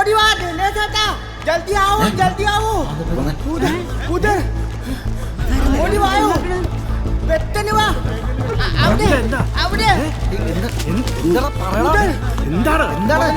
OD वाह दिनेश चाचा जल्दी आओ उधर उधर ओडी वाह आओ പെട്ടെന്ന് വാ അവിടെ അവിടെ എന്താണ് പറയടാ എന്താണ്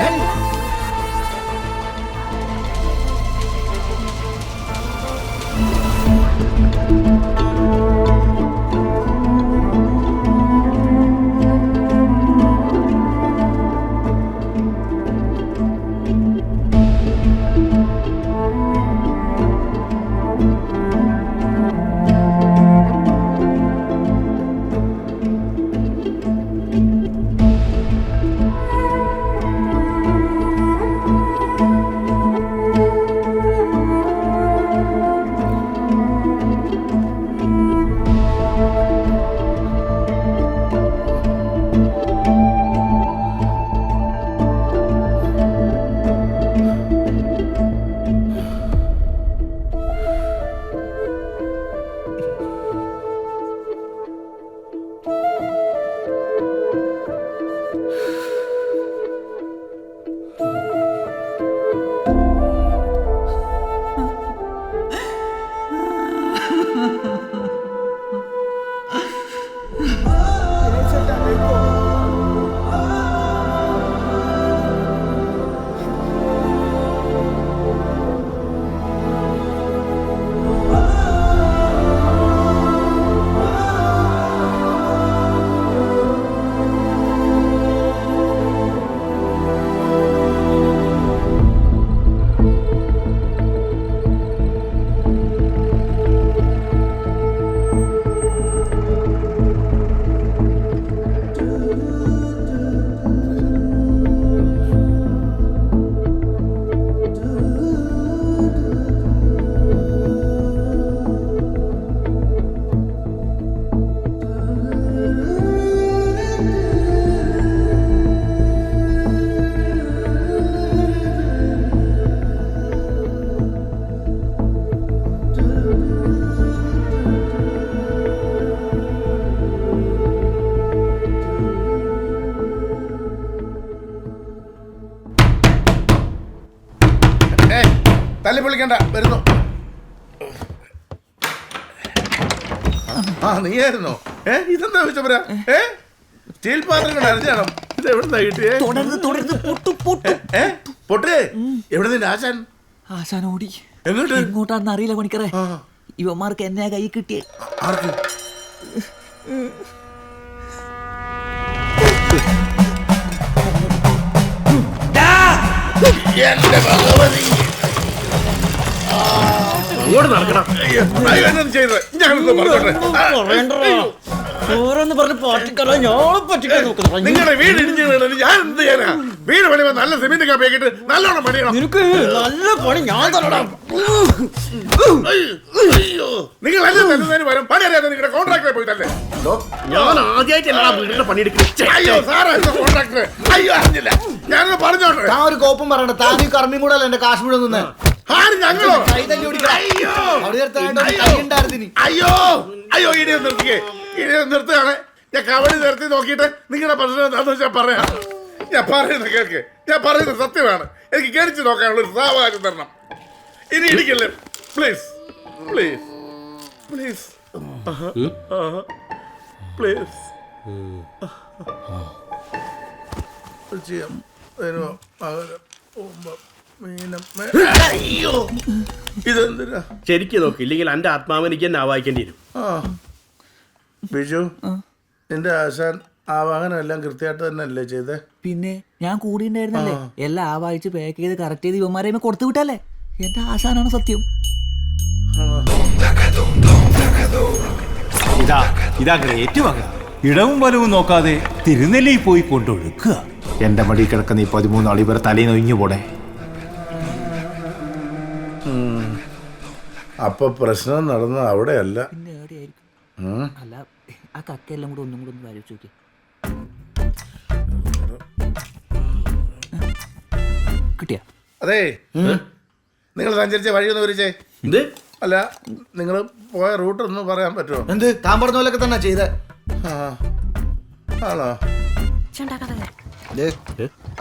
തല്ലി പൊളിക്കണ്ട വരുന്നു. ആ നീയായിരുന്നോ? ഇതെന്താ വിശപ്പര? സ്റ്റീൽ പാത്രങ്ങൾ അരിഞ്ഞാണോ? ഇത് എവിടുന്നാ കിട്ടിയേ? പൊട്ടേ എവിടെ നിന്റെ ആശാൻ? ആശാൻ ഓടി എങ്ങോട്ട്? എങ്ങോട്ടാണെന്ന് അറിയില്ല പണിക്കറേ. ഇവന്മാർക്ക് എന്നെ കൈ കിട്ടിയേ. ആർക്ക്? എന്റെ ഭഗവതി ഓരോന്ന് പറഞ്ഞ് പാട്ടിക്കറ ഞാൻ പറ്റിക്കാൻ നോക്കുന്നു. നിങ്ങളുടെ വീട് ഇടിഞ്ഞു വീണത് ഞാൻ എന്ത് ചെയ്യാനാ? വീട് പണിയുമ്പോ നല്ല സിമെന്റ് കാപ്പിയാക്കിട്ട് നല്ലോണം പണിയണം. നിനക്ക് നല്ല പണി ഞാൻ തരണം. നിങ്ങൾ എല്ലാം തരുന്നതിന് പകരം പണി അറിയാതെ നിങ്ങളുടെ കോൺട്രാക്ടറെ പോയിട്ടല്ലേ? ഞാൻ ആദ്യമായിട്ടല്ല വീടിന്റെ പണിയെടുക്കുന്നത്. അയ്യോ സാറായിരുന്നു കോൺട്രാക്ടർ. അയ്യോ അറിഞ്ഞില്ല. ഞാനൊന്ന് പറഞ്ഞോട്ടെ. താൻ ഒരു കോപ്പും പറയണ്ട. താൻ ഈ കർമ്മിയും കൂടെ അല്ല എന്റെ കാശ് മുഴുവൻ നിന്ന് ഞങ്ങളോ? അയ്യോ അയ്യോ ഇടിയൊന്ന് നിർത്തിക്കേ. ഇടിയൊന്ന് നിർത്തുകയാണ്. ഞാൻ കബഡി നിർത്തി നോക്കിയിട്ട് നിങ്ങളുടെ പ്രശ്നം എന്താണെന്ന് വെച്ചാൽ പറയാം. ഞാൻ പറയുന്നത് കേൾക്ക്. ഞാൻ പറയുന്നത് സത്യമാണ്. എനിക്ക് കേടിച്ച് നോക്കാനുള്ള ഒരു സാവകാശം തരണം. ഇനി ഇടിക്കല്ലേ പ്ലീസ് പ്ലീസ് പ്ലീസ് പ്ലീസ്. ഇതെന്തിനാ? ശരിക്കും നോക്കി ഇല്ലെങ്കിൽ എന്റെ ആത്മാവനിക്ക് തന്നെ ആവാഹിക്കേണ്ടി വരും. ബിജു നിന്റെ ആശാൻ ആവാഹനം എല്ലാം കൃത്യമായിട്ട് തന്നെ അല്ലേ ചെയ്തേ? പിന്നെ ഞാൻ കൂടി ഉണ്ടായിരുന്നല്ലേ. എല്ലാം ആവാഹിച്ച് പാക്ക് ചെയ്ത് കറക്റ്റ് ചെയ്ത് ഇവന്മാരെ കൊടുത്തു വിട്ടല്ലേ. എന്റെ ആശാനാണ് സത്യം. ഇതാ ഗ്രേറ്റ് വക. ഇടവും വലവും നോക്കാതെ തിരുനെല്ലി പോയി കൊണ്ടൊഴുക്കുക. എന്റെ മടി കിടക്കുന്ന ഈ 13 ആൾ ഇവരെ തലയിൽ ഒഴിഞ്ഞു പോടെ. അപ്പൊ പ്രശ്നം നടന്ന അവിടെയല്ല. പിന്നെ എവിടെയായിരിക്കും? അല്ല ആ കക്കയെല്ലാം കൂടെ ഒന്നും കൂടെ ഒന്ന് വരച്ചു നോക്കി. കിട്ടിയ അതെ നിങ്ങൾ സഞ്ചരിച്ച വഴിയൊന്ന് വിരിച്ചേ. എന്ത്? അല്ല നിങ്ങൾ പോയ റൂട്ട് ഒന്ന് പറയാൻ പറ്റുമോ? എന്ത് താൻ പറഞ്ഞ പോലൊക്കെ തന്നെ ചെയ്തേ. ആണോ?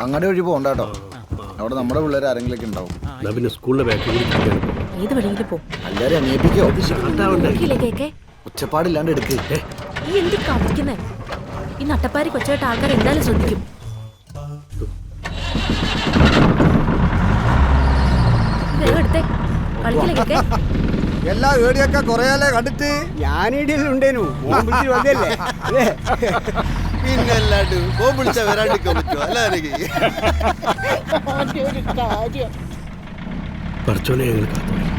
അങ്ങടെ വഴി പോകണ്ട കേട്ടോ. അവിടെ നമ്മുടെ പിള്ളേർ ആരെങ്കിലൊക്കെ ഉണ്ടാവും. എന്നാ പിന്നെ സ്കൂളിലെ ബാക്കി കൂടി കിട്ടിയാണ്. ഏത് വഴിയില് പോ. എല്ലാരും അന്വേഷിക്കോ? നോക്കിയില്ലേ കേക്കെ? ഒച്ചപ്പാടില്ലാണ്ട് എടുക്ക്. ഈ എന്തി കാണിക്കുന്നേ? ഈ നട്ടപ്പാരി കൊച്ചായിട്ട് ആൾക്കാർ എന്തായാലും ശ്രദ്ധിക്കും. വേഗം എടുത്തേ. കളിക്കില്ലേ കേക്കെ? എല്ലാ ഏടിയൊക്കെ കൊറേയാലേ കണ്ടിട്ട്. ഞാനീടിയുണ്ടേനു വന്നല്ലേ. പിന്നല്ലാണ്ട് ഫോൺ വിളിച്ചാ വരാണ്ടിരിക്കാൻ പറ്റുമോ? പറച്ചോനെ ഞങ്ങൾ കാത്തോളാം.